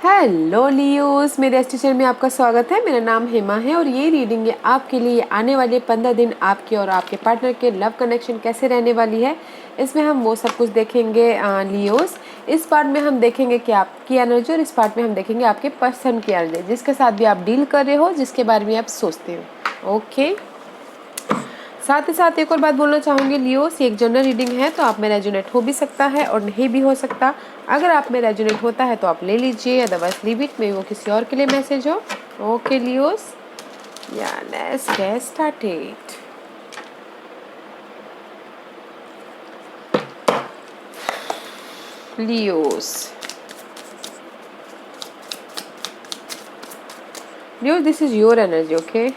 Hello Leos, मेरे station में आपका स्वागत है। मेरा नाम हेमा है और ये रीडिंग है आपके लिए आने वाले 15 दिन आपके और आपके पार्टनर के लव कनेक्शन कैसे रहने वाली है। इसमें हम वो सब कुछ देखेंगे लियोस। इस पार्ट में हम देखेंगे कि आपकी एनर्जी और इस पार्ट में हम देखेंगे आपके पर्सन की एनर्जी, जिसके साथ भी आप डील कर रहे हो, जिसके बारे में आप सोचते हो। ओके, साथ ही साथ एक और बात बोलना चाहूँगी लियोस, ये एक जनरल रीडिंग है तो आप में रेजोनेट हो भी सकता है और नहीं भी हो सकता। अगर आप में रेजोनेट होता है तो आप ले लीजिए, अदरवाइज लीव इट, में वो किसी और के लिए मैसेज हो। ओके लियोस, या let's get started. Leos, this is your energy. Okay,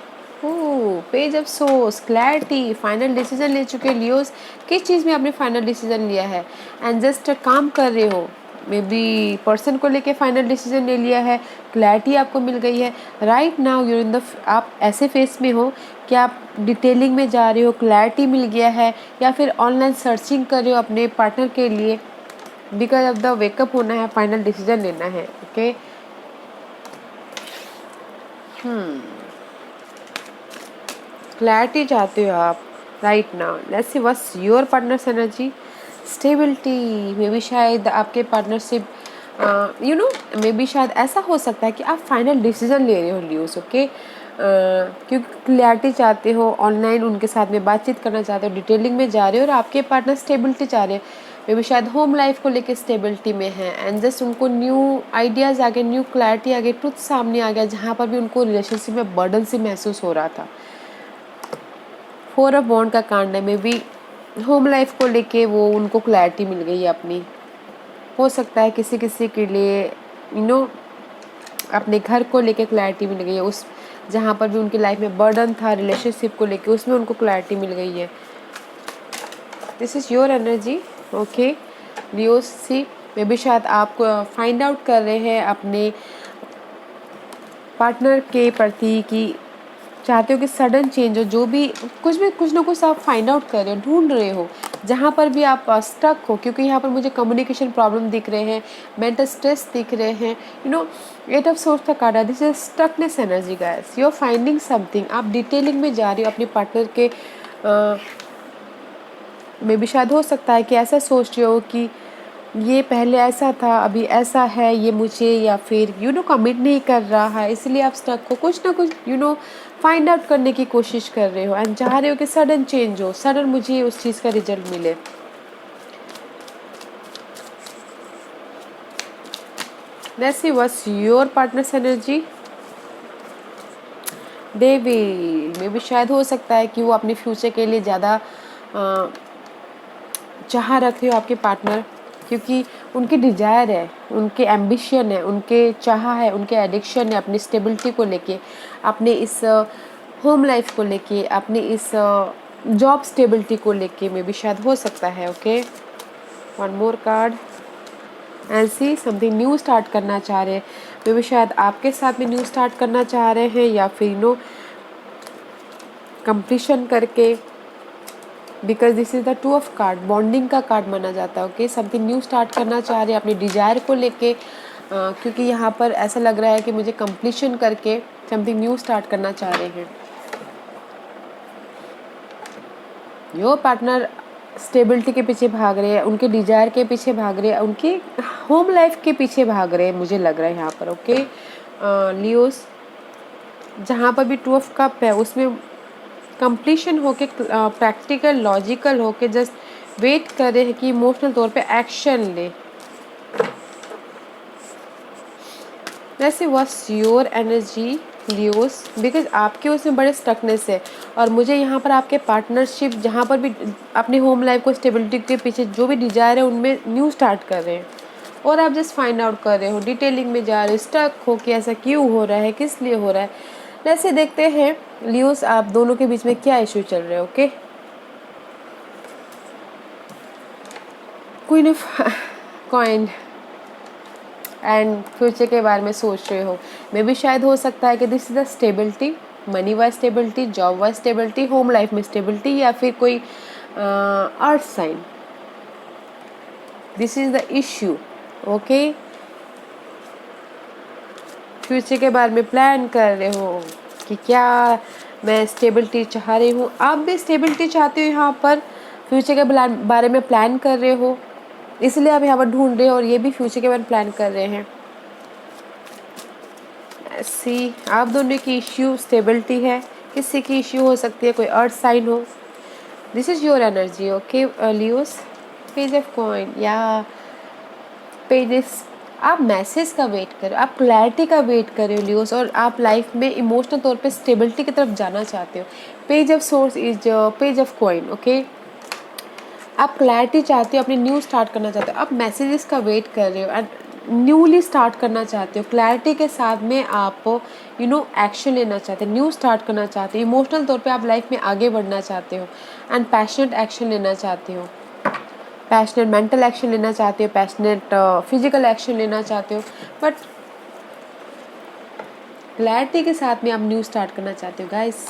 page of source, clarity, final decision ले चुके लियोस। किस चीज़ में आपने फाइनल डिसीजन लिया है एंड जस्ट काम कर रहे हो। मे बी पर्सन को लेके फाइनल डिसीजन ले लिया है, क्लैरिटी आपको मिल गई है। Right now you're in the, आप ऐसे फेस में हो कि आप डिटेलिंग में जा रहे हो, क्लैरिटी मिल गया है, या फिर ऑनलाइन सर्चिंग कर रहे हो अपने पार्टनर के लिए। बिकॉज ऑफ द वेकअप होना है, फाइनल डिसीजन लेना है। ओके, क्लैरिटी चाहते हो आप right now. Let's see what's your partner's energy. Stability, may be शायद आपके पार्टनरशिप मे बी शायद ऐसा हो सकता है कि आप फाइनल डिसीजन ले रहे हो लियोस। ओके, क्योंकि क्लैरिटी चाहते हो, ऑनलाइन उनके साथ में बातचीत करना चाहते हो, डिटेलिंग में जा रहे हो और आपके पार्टनर स्टेबिलिटी चाह रहे हैं। मे बी शायद होम लाइफ को लेके स्टेबिलिटी में है एंड जस्ट उनको न्यू आइडियाज़ आ गए, न्यू क्लैरिटी आ गई, ट्रुथ सामने आ गया, जहाँ पर भी उनको रिलेशनशिप में बर्डन से महसूस हो रहा था। 4 ऑफ बॉन्ड का कांड है, मे बी होम लाइफ को लेके वो उनको क्लैरिटी मिल गई है अपनी। हो सकता है किसी किसी के लिए अपने घर को लेके क्लैरिटी मिल गई है, उस जहाँ पर भी उनकी लाइफ में बर्डन था रिलेशनशिप को लेके, उसमें उनको क्लैरिटी मिल गई है। This is your energy. Okay Leos, see may be शायद आप फाइंड आउट कर रहे हैं अपने पार्टनर के प्रति कि चाहते हो कि सडन चेंज हो, जो भी कुछ ना कुछ आप फाइंड आउट कर रहे हो, ढूंढ रहे हो, जहाँ पर भी आप स्टक हो। क्योंकि यहाँ पर मुझे कम्युनिकेशन प्रॉब्लम दिख रहे हैं, मेंटल स्ट्रेस दिख रहे हैं, 8 ऑफ सोर्स का कार्ड है। This is stuckness energy guys. You are finding something, आप डिटेलिंग में जा रही हो अपने पार्टनर के। मे बी शायद हो सकता है कि ऐसा सोच रहे हो कि ये पहले ऐसा था, अभी ऐसा है ये मुझे, या फिर कमिट नहीं कर रहा है, इसलिए आप स्टक हो। कुछ ना कुछ फाइंड आउट करने की कोशिश कर रहे हो एंड चाह रहे हो कि सडन चेंज हो, सडन मुझे उस चीज़ का रिजल्ट मिले। Let's see what's your partner's energy. Devil, मे भी शायद हो सकता है कि वो अपने फ्यूचर के लिए ज़्यादा चाह रखे हो आपके पार्टनर, क्योंकि उनकी डिजायर है, उनके एम्बिशन है, उनके चाह है, उनके एडिक्शन है अपनी स्टेबिलिटी को लेके, अपने इस होम लाइफ को लेके, अपनी इस जॉब स्टेबिलिटी को लेके। मे बी शायद हो सकता है। Okay, one more card and see something new start करना चाह रहे हैं। मे बी शायद आपके साथ में न्यू स्टार्ट करना चाह रहे हैं, या फिर कंप्लीशन करके। Because this is the 2 of card, bonding का कार्ड माना जाता है। ओके, समथिंग न्यू स्टार्ट करना चाह रहे हैं अपने डिजायर को लेके, क्योंकि यहाँ पर ऐसा लग रहा है कि मुझे कंप्लीशन करके समथिंग न्यू स्टार्ट करना चाह रहे हैं। योर पार्टनर स्टेबिलिटी के पीछे भाग रहे हैं, उनके डिजायर के पीछे भाग रहे हैं, उनकी होम लाइफ के पीछे भाग रहे हैं, मुझे लग रहा है यहाँ पर। ओके लियोस, जहाँ पर भी 2 ऑफ कप है उसमें कंप्लीशन होके, प्रैक्टिकल लॉजिकल होके जस्ट वेट कर रहे हैं कि इमोशनल तौर पे एक्शन ले। वैसे what's your energy Leos, because आपके उसमें बड़े स्टकनेस है और मुझे यहाँ पर आपके पार्टनरशिप, जहाँ पर भी अपनी होम लाइफ को स्टेबिलिटी के पीछे जो भी डिजायर है उनमें न्यू स्टार्ट कर रहे हैं और आप जस्ट फाइंड आउट कर रहे हो, डिटेलिंग में जा रहे हो, स्टक हो कि ऐसा क्यों हो रहा है, किस लिए हो रहा है। वैसे देखते हैं लियोस, आप दोनों के बीच में क्या इशू चल रहे हैं। Okay, queen of coin and future के बारे में सोच रहे हो। मे भी शायद हो सकता है कि this is the stability, money wise stability, job wise stability, home life में स्टेबिलिटी, या फिर कोई earth sign. This is the issue. Okay, future के बारे में प्लान कर रहे हो कि क्या मैं स्टेबिलिटी चाह रही हूँ, आप भी स्टेबिलिटी चाहते हो यहाँ पर, फ्यूचर के बारे में प्लान कर रहे हो, इसलिए आप यहाँ पर ढूंढ रहे हो और ये भी फ्यूचर के बारे में प्लान कर रहे हैं। सी आप दोनों की इश्यू स्टेबिलिटी है, किसी की इश्यू हो सकती है, कोई अर्थ साइन हो। This is your energy, okay Leos. Page of coin या पेजेस, आप मैसेज का वेट कर रहे हो, आप क्लैरिटी का वेट कर रहे हो लियोस, और आप लाइफ में इमोशनल तौर पे स्टेबिलिटी की तरफ जाना चाहते हो। Page of source is page of coin, okay. आप क्लैरिटी चाहते हो, अपनी न्यू स्टार्ट करना चाहते हो, आप मैसेजेस का वेट कर रहे हो एंड न्यूली स्टार्ट करना चाहते हो। क्लैरिटी के साथ में आप एक्शन लेना चाहते हो, न्यू स्टार्ट करना चाहते हो, इमोशनल तौर पे आप लाइफ में आगे बढ़ना चाहते हो एंड पैशनेट एक्शन लेना चाहते हो, पैशनेट मेंटल एक्शन लेना चाहते हो, पैशनेट फिजिकल एक्शन लेना चाहते हो, बट क्लैरिटी के साथ में आप न्यू स्टार्ट करना चाहते हो गाइस।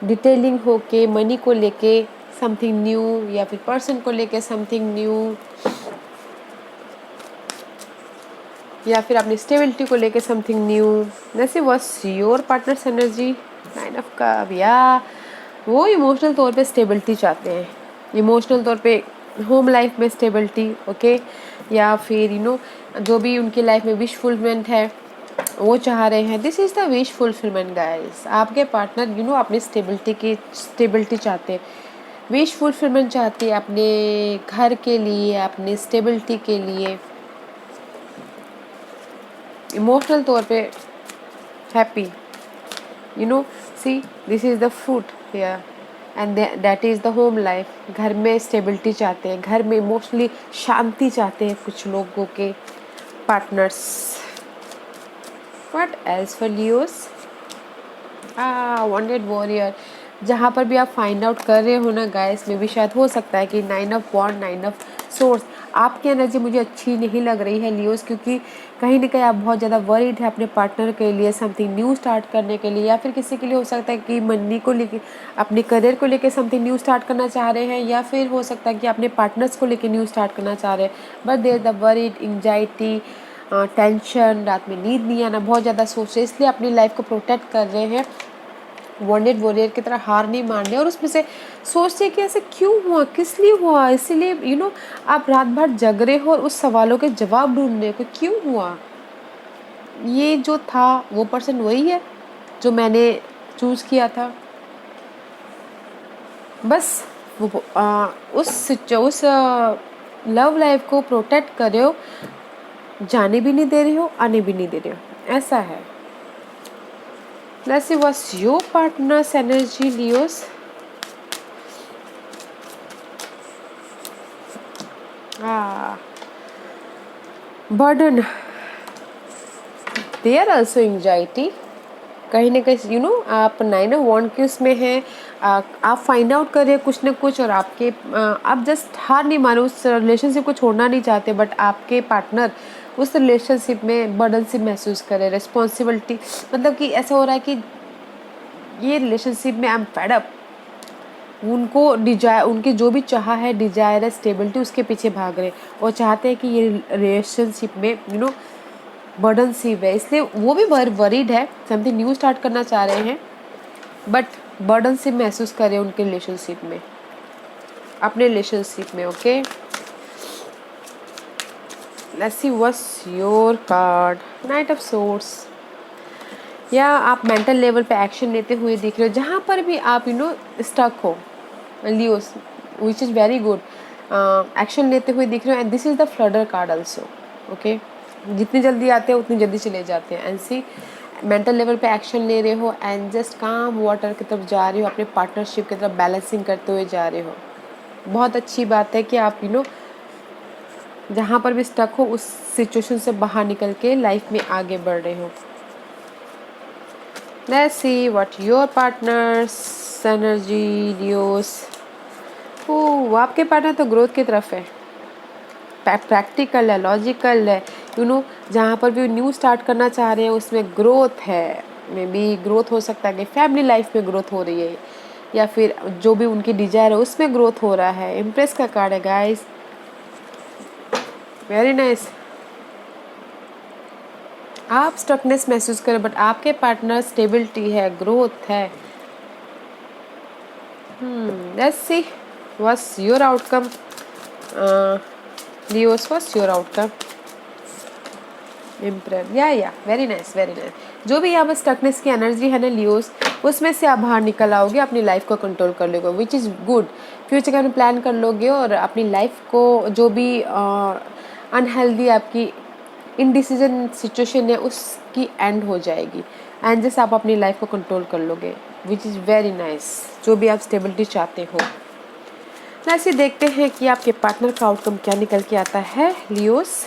डिटेलिंग होके मनी को लेके समथिंग न्यू, या फिर पर्सन को लेके समथिंग न्यू, या फिर अपनी स्टेबिलिटी को लेके समथिंग न्यू। वैसे was your partner's energy, 9 of cup, या वो इमोशनल तौर पे स्टेबिलिटी चाहते हैं, इमोशनल तौर पे होम लाइफ में स्टेबिलिटी, ओके, या फिर जो भी उनकी लाइफ में विश फुलफिलमेंट है वो चाह रहे हैं। This is the wish fulfilment guys. आपके पार्टनर अपनी स्टेबिलिटी चाहते हैं, विश फुलफिलमेंट चाहती है अपने घर के लिए, अपने स्टेबिलिटी के लिए, इमोशनल तौर पे happy. See this is the food here and that is the home life. घर में स्टेबिलिटी चाहते हैं, घर में इमोशनली शांति चाहते हैं कुछ लोगों के partners. What else for Leos, wanted warrior. जहाँ पर भी आप फाइंड आउट कर रहे हो ना गाइस, में भी शायद हो सकता है कि 9 ऑफ वॉन्ड, 9 ऑफ सोर्स, आपकी एनर्जी मुझे अच्छी नहीं लग रही है लियोस, क्योंकि कहीं ना कहीं आप बहुत ज़्यादा वरीड है अपने पार्टनर के लिए, समथिंग न्यू स्टार्ट करने के लिए, या फिर किसी के लिए हो सकता है कि मनी को लेके, अपने करियर को लेके समथिंग न्यू स्टार्ट करना चाह रहे हैं, या फिर हो सकता है कि अपने पार्टनर्स को लेके न्यू स्टार्ट करना चाह रहे हैं, but there the worried, anxiety, tension, रात में नींद नहीं आना, बहुत ज़्यादा सोच रहे, इसलिए अपनी लाइफ को प्रोटेक्ट कर रहे हैं, वॉन्टेड वॉरियर की तरह हार नहीं मान रहे, और उसमें से सोचते कि ऐसे क्यों हुआ, किस लिए हुआ, इसीलिए आप रात भर जग रहे हो और उस सवालों के जवाब ढूंढ रहे हो कि क्यों हुआ, ये जो था वो पर्सन वही है जो मैंने चूज किया था। बस उस लव लाइफ को प्रोटेक्ट कर रहे हो, जाने भी नहीं दे रहे हो, आने भी नहीं दे रहे हो, ऐसा है। Let's see what's your partner's energy, Leos. Burden. They are also anxiety. कहीं ना कहीं आप 9 ऑफ वॉन्ड के उसमें हैं, आप फाइंड आउट कर रहे हैं कुछ ना कुछ, और आप जस्ट हार नहीं मानो, उस रिलेशनशिप को छोड़ना नहीं चाहते, बट आपके पार्टनर उस रिलेशनशिप में बर्डन से महसूस करे, रिस्पॉन्सिबिलिटी, मतलब कि ऐसा हो रहा है कि ये रिलेशनशिप में आई एम फेड अप, उनको उनके जो भी चाह है, डिजायर है, स्टेबिलिटी, उसके पीछे भाग रहे और चाहते हैं कि ये रिलेशनशिप में बर्डन शिप है, इसलिए वो भी वरीड है, समथिंग न्यू स्टार्ट करना चाह रहे हैं, बट बर्डन शिप महसूस कर रहे हैं उनके रिलेशनशिप में, अपने रिलेशनशिप में, okay. Let's see what's your card, night of source. या आप मेंटल लेवल पे एक्शन लेते हुए दिख रहे हो, जहाँ पर भी आप स्टक हो Leos, which is very good, action लेते हुए दिख रहे हो, and this is the flutter card also, okay. जितनी जल्दी आते हैं उतनी जल्दी चले जाते हैं, एंड सी मेंटल लेवल पे एक्शन ले रहे हो एंड जस्ट काम वाटर की तरफ जा रहे हो, अपने पार्टनरशिप की तरफ बैलेंसिंग करते हुए जा रहे हो। बहुत अच्छी बात है कि आप जहाँ पर भी स्टक हो उस सिचुएशन से बाहर निकल के लाइफ में आगे बढ़ रहे हो। Let's see what your partner's energy, Leos. आपके पार्टनर तो ग्रोथ की तरफ है, प्रैक्टिकल है, लॉजिकल है, जहाँ पर भी न्यू स्टार्ट करना चाह रहे हैं उसमें ग्रोथ है, मे बी ग्रोथ हो सकता है कि फैमिली लाइफ में ग्रोथ हो रही है, या फिर जो भी उनकी डिजायर है उसमें ग्रोथ हो रहा है। इम्प्रेस का कार्ड है गाइस, वेरी नाइस। आप स्टकनेस महसूस करें बट आपके पार्टनर स्टेबिलिटी है, ग्रोथ है। Let's see what's your outcome Leos, what's your outcome. Impress, या वेरी नाइस, वेरी नाइस। जो भी यहाँ पर स्टकनेस की एनर्जी है ना लियोस, उसमें से आप बाहर निकल आओगे, अपनी लाइफ को कंट्रोल कर लोगे, विच इज़ गुड। फ्यूचर का प्लान कर लोगे और अपनी लाइफ को जो भी अनहेल्दी आपकी इनडिसीजन सिचुएशन है उसकी एंड हो जाएगी, एंड जस्ट आप अपनी लाइफ को कंट्रोल कर लोगे, विच इज़ वेरी नाइस। जो भी आप स्टेबिलिटी चाहते हो। ऐसे देखते हैं कि आपके पार्टनर का आउटकम क्या निकल के आता है Leos.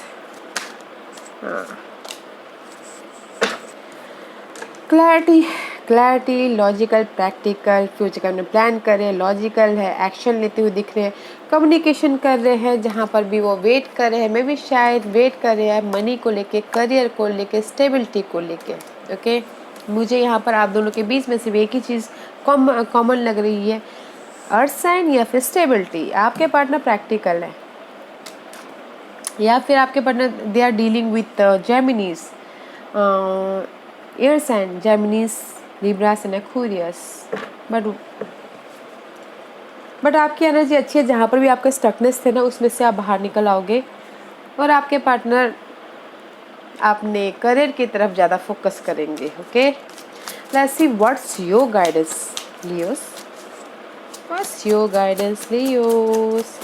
Clarity, clarity, logical, practical, future का प्लान करें, लॉजिकल है, एक्शन लेते हुए दिख रहे हैं, कम्युनिकेशन कर रहे हैं, जहाँ पर भी वो वेट कर रहे हैं, मैं भी शायद वेट कर रहे हैं मनी को लेके, करियर को लेके, स्टेबिलिटी को लेके। ओके, मुझे यहाँ पर आप दोनों के बीच में सिर्फ एक ही चीज़ कॉमन लग रही है, अर्थ साइन या फिर स्टेबिलिटी। आपके पार्टनर प्रैक्टिकल है, या फिर आपके partner they are dealing with Geminis, air sign, Geminis, Libras and Aquarius. But आपकी एनर्जी अच्छी है, जहाँ पर भी आपका स्टकनेस थे ना उसमें से आप बाहर निकल आओगे, और आपके पार्टनर अपने करियर की तरफ ज़्यादा फोकस करेंगे। Okay, let's see what's your guidance Leos, what's your guidance Leos.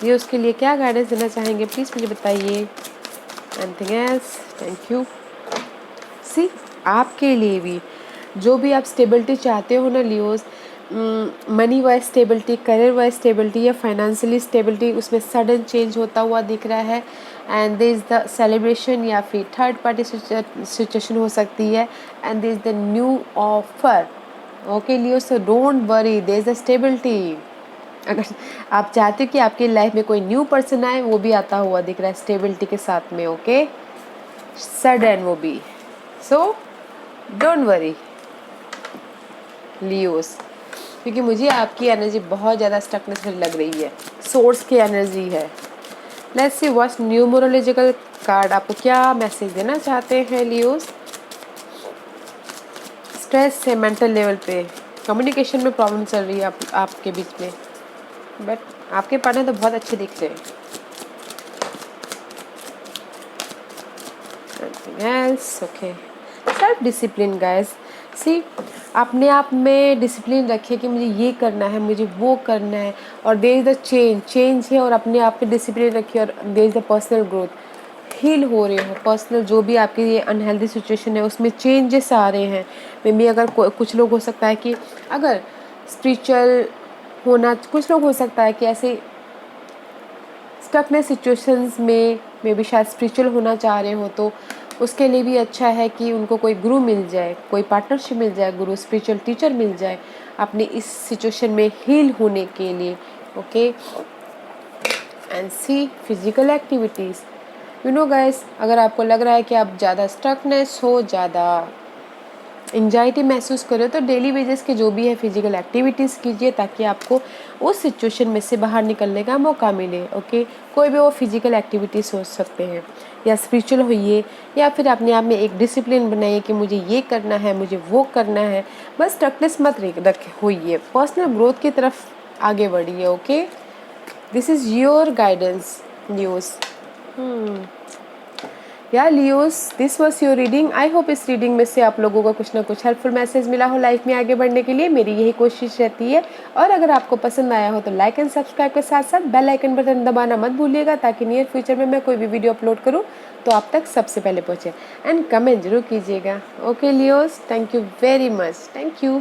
Leos के लिए क्या गाइडेंस देना चाहेंगे, प्लीज़ मुझे बताइए। Anything else, thank you. See आपके लिए भी जो भी आप स्टेबिलिटी चाहते हो ना Leos, money wise stability, career wise stability या फाइनेंशियली स्टेबिलिटी, उसमें सडन चेंज होता हुआ दिख रहा है, and there is the celebration या फिर थर्ड पार्टी सिचुएशन हो सकती है, and there is the new offer. Okay Leos, so don't worry, there is the stability. अगर आप चाहते हो कि आपकी लाइफ में कोई न्यू पर्सन आए, वो भी आता हुआ दिख रहा है स्टेबिलिटी के साथ में। ओके, सडन वो भी, सो डोंट वरी लियोस, क्योंकि मुझे आपकी एनर्जी बहुत ज़्यादा स्टकनेस में लग रही है, सोर्स की एनर्जी है। Let's see what's numerological card आपको क्या मैसेज देना चाहते हैं लियोस। स्ट्रेस है मेंटल लेवल पे, कम्युनिकेशन में प्रॉब्लम चल रही है आपके बीच में, बट आपके पार्टनर तो बहुत अच्छे दिख रहे हैं। Else, okay, self discipline guys. See अपने आप में डिसिप्लिन रखिए कि मुझे ये करना है, मुझे वो करना है, और देयर इज़ द चेंज है, और अपने आप में डिसिप्लिन रखिए, और there is the personal growth, heal हो रहे हो पर्सनल, जो भी आपकी ये अनहेल्दी सिचुएशन है उसमें चेंजेस आ रहे हैं। मे बी अगर कुछ लोग हो सकता है कि अगर स्पिरिचुअल होना, कुछ लोग हो सकता है कि ऐसे स्टकनेस सिचुएशंस में मे बी शायद स्पिरिचुअल होना चाह रहे हो, तो उसके लिए भी अच्छा है कि उनको कोई गुरु मिल जाए, कोई पार्टनरशिप मिल जाए, गुरु स्पिरिचुअल टीचर मिल जाए अपनी इस सिचुएशन में हील होने के लिए। Okay, and see physical activities. You know guys, अगर आपको लग रहा है कि आप ज़्यादा स्टकनेस हो, ज़्यादा एंजाइटी महसूस करो, तो डेली बेसिस के जो भी है फिजिकल एक्टिविटीज़ कीजिए, ताकि आपको उस सिचुएशन में से बाहर निकलने का मौका मिले। ओके, कोई भी वो फिजिकल एक्टिविटीज़ हो सकते हैं, या स्पिरिचुअल होइए, या फिर अपने आप में एक डिसिप्लिन बनाइए कि मुझे ये करना है, मुझे वो करना है। बस स्टकनेस मत रखे होइए, पर्सनल ग्रोथ की तरफ आगे बढ़िए। Okay, this is your guidance Leos. या Leos, this was your reading. I hope इस रीडिंग में से आप लोगों को कुछ ना कुछ हेल्पफुल मैसेज मिला हो लाइफ में आगे बढ़ने के लिए। मेरी यही कोशिश रहती है, और अगर आपको पसंद आया हो तो लाइक एंड सब्सक्राइब के साथ साथ बेल आइकन बटन दबाना मत भूलिएगा, ताकि नियर फ्यूचर में मैं कोई भी वीडियो अपलोड करूँ तो आप तक सबसे पहले पहुँचे। एंड कमेंट जरूर कीजिएगा। Okay Leos, thank you very much, thank you.